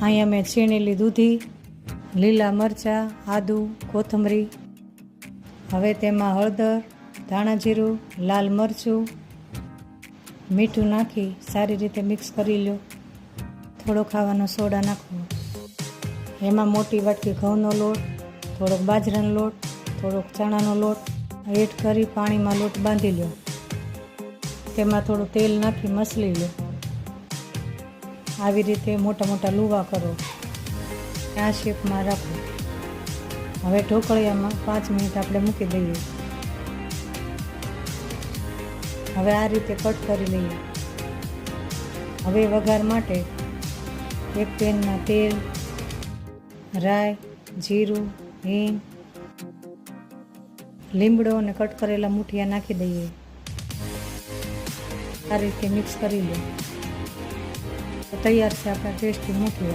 અહીંયા મેં છીણેલી દૂધી, લીલા મરચાં, આદુ, કોથમરી. હવે તેમાં હળદર, ધાણા જીરું, લાલ મરચું, મીઠું નાખી સારી રીતે મિક્સ કરી લો. થોડો ખાવાનો સોડા નાખવો. એમાં મોટી વાટકી ઘઉંનો લોટ, થોડોક બાજરાનો લોટ, થોડોક ચણાનો લોટ એડ કરી પાણીમાં લોટ બાંધી લો. તેમાં થોડું તેલ નાખી મસળી લો. આવી રીતે મોટા મોટા લુવા કરો. આ શેપમાં રાખો. હવે ઢોકળિયામાં 5 મિનિટ આપણે મૂકી દઈએ. હવે આ રીતે કટ કરી લઈએ. હવે વઘાર માટે એક પેનમાં તેલ, રાઈ, જીરું, હિંગ, લીમડો અને કટ કરેલા મૂઠિયા નાખી દઈએ. આ રીતે મિક્સ કરી લો. તૈયાર છે આપણા ટેસ્ટી મૂઠિયા.